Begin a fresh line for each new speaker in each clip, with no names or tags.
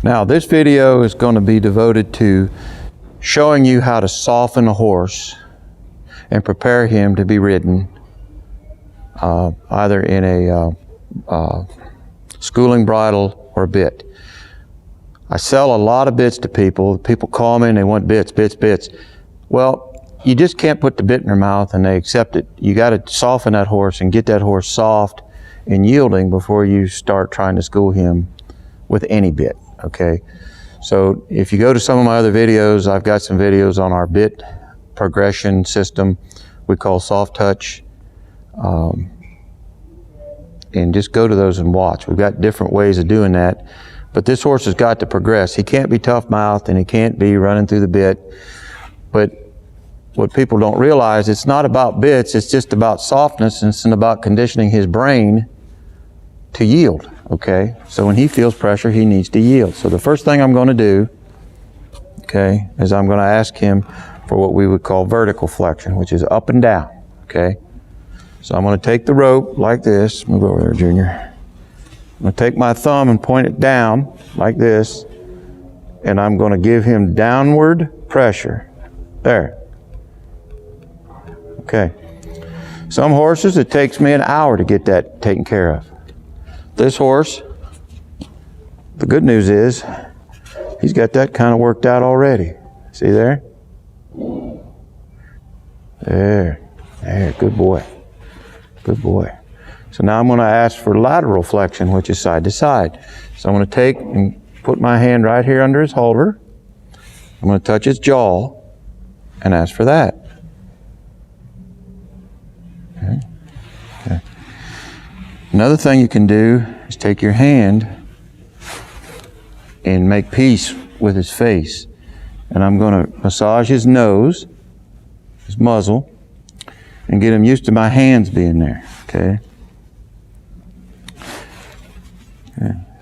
Now this video is going to be devoted to showing you how to soften a horse and prepare him to be ridden either in a schooling bridle or bit. I sell a lot of bits to people. People call me and they want bits. Well, you just can't put the bit in their mouth and they accept it. You got to soften that horse and get that horse soft and yielding before you start trying to school him with any bit, okay? So if you go to some of my other videos, I've got some videos on our bit progression system we call soft touch. And just go to those and watch. We've got different ways of doing that. But this horse has got to progress. He can't be tough-mouthed and he can't be running through the bit. But what people don't realize, it's not about bits, it's just about softness, and it's about conditioning his brain to yield, okay? So when he feels pressure, he needs to yield. So the first thing I'm going to do, okay, is I'm going to ask him for what we would call vertical flexion, which is up and down, okay? So I'm going to take the rope like this. Move over there, Junior. I'm going to take my thumb and point it down like this, and I'm going to give him downward pressure. There. Okay. Some horses, it takes me an hour to get that taken care of. This horse, the good news is, he's got that kind of worked out already. See there? There, good boy. Good boy. So now I'm going to ask for lateral flexion, which is side to side. So I'm going to take and put my hand right here under his halter. I'm going to touch his jaw and ask for that. Okay. Another thing you can do is take your hand and make peace with his face. And I'm going to massage his nose, his muzzle, and get him used to my hands being there, okay?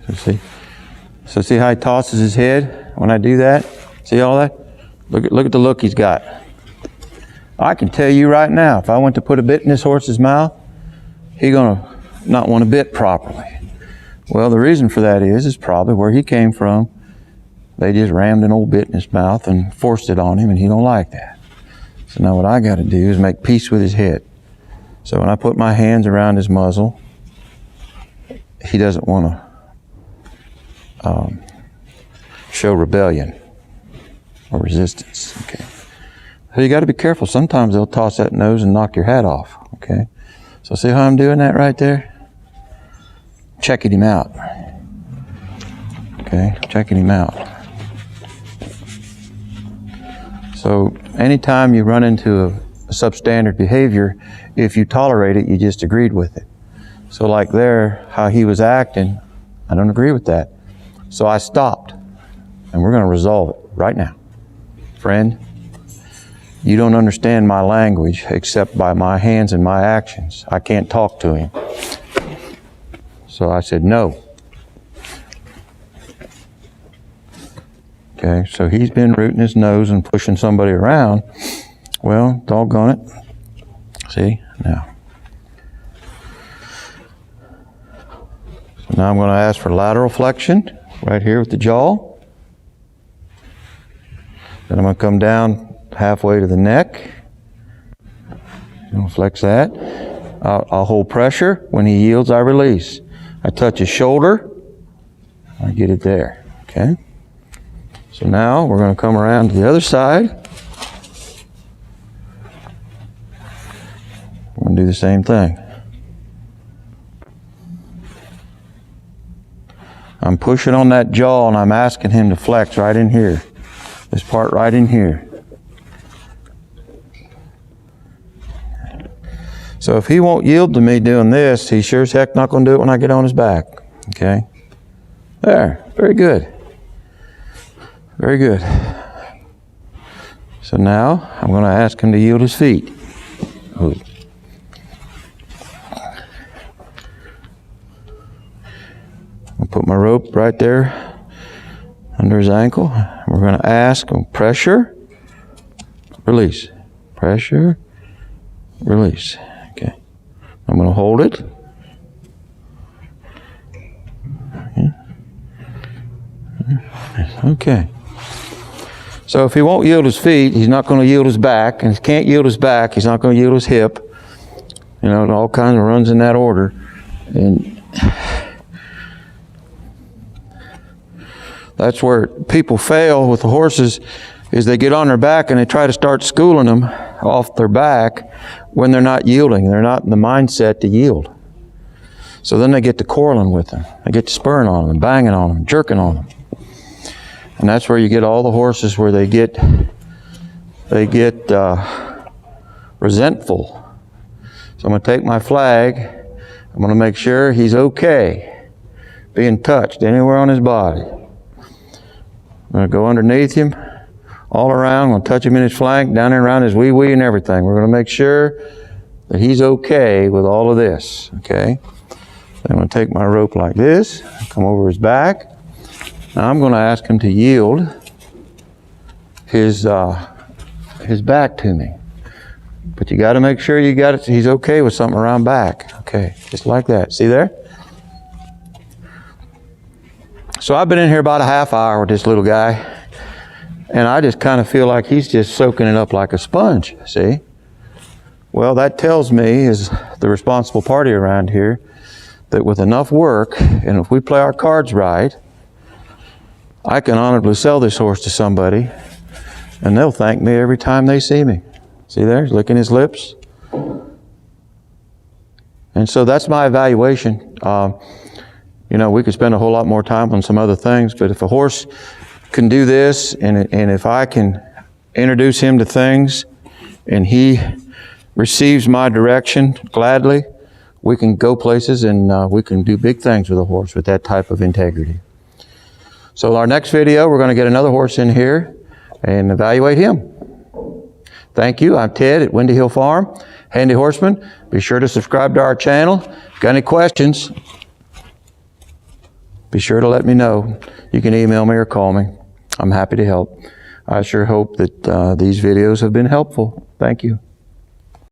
Okay, so see how he tosses his head when I do that? See all that? Look at the look he's got. I can tell you right now, if I went to put a bit in this horse's mouth, he's gonna not want to bit properly. Well, the reason for that is probably where he came from. They just rammed an old bit in his mouth and forced it on him, and he don't like that. So now what I got to do is make peace with his head. So when I put my hands around his muzzle, he doesn't want to show rebellion or resistance. Okay. So you got to be careful. Sometimes they'll toss that nose and knock your hat off. Okay. So see how I'm doing that right there? Checking him out. Okay. Checking him out. So anytime you run into a substandard behavior, if you tolerate it, you just agreed with it. So like there, how he was acting, I don't agree with that. So I stopped, and we're going to resolve it right now. Friend, you don't understand my language except by my hands and my actions. I can't talk to him. So I said, no. Okay, so he's been rooting his nose and pushing somebody around. Well, doggone it. See, now. So now I'm going to ask for lateral flexion right here with the jaw. Then I'm going to come down halfway to the neck. I'm going to flex that. I'll hold pressure. When he yields, I release. I touch his shoulder. I get it there. Okay. So now we're going to come around to the other side. We're going to do the same thing. I'm pushing on that jaw and I'm asking him to flex right in here. This part right in here. So if he won't yield to me doing this, he sure as heck not going to do it when I get on his back. Okay? There. Very good. Very good. So now I'm going to ask him to yield his feet. Ooh. I'll put my rope right there under his ankle. We're going to ask him pressure, release, pressure, release. Okay. I'm going to hold it. Okay. Okay. So if he won't yield his feet, he's not going to yield his back. And if he can't yield his back, he's not going to yield his hip. You know, it all kind of runs in that order. And that's where people fail with the horses, is they get on their back and they try to start schooling them off their back when they're not yielding. They're not in the mindset to yield. So then they get to quarreling with them. They get to spurring on them, banging on them, jerking on them. And that's where you get all the horses where they get resentful. So I'm going to take my flag. I'm going to make sure he's okay being touched anywhere on his body. I'm going to go underneath him, all around. I'm going to touch him in his flank, down and around his wee-wee and everything. We're going to make sure that he's okay with all of this, okay? I'm going to take my rope like this, come over his back. Now I'm going to ask him to yield his back to me. But you got to make sure you got it. He's okay with something around back. Okay, just like that. See there? So I've been in here about a half hour with this little guy, and I just kind of feel like he's just soaking it up like a sponge. See? Well, that tells me, as the responsible party around here, that with enough work, and if we play our cards right, I can honorably sell this horse to somebody, and they'll thank me every time they see me. See there? He's licking his lips. And so that's my evaluation. You know, we could spend a whole lot more time on some other things, but if a horse can do this, and if I can introduce him to things, and he receives my direction gladly, we can go places and we can do big things with a horse with that type of integrity. So our next video, we're going to get another horse in here and evaluate him. Thank you. I'm Ted at Windy Hill Farm, Handy Horseman. Be sure to subscribe to our channel. If you've got any questions, be sure to let me know. You can email me or call me. I'm happy to help. I sure hope that these videos have been helpful. Thank you.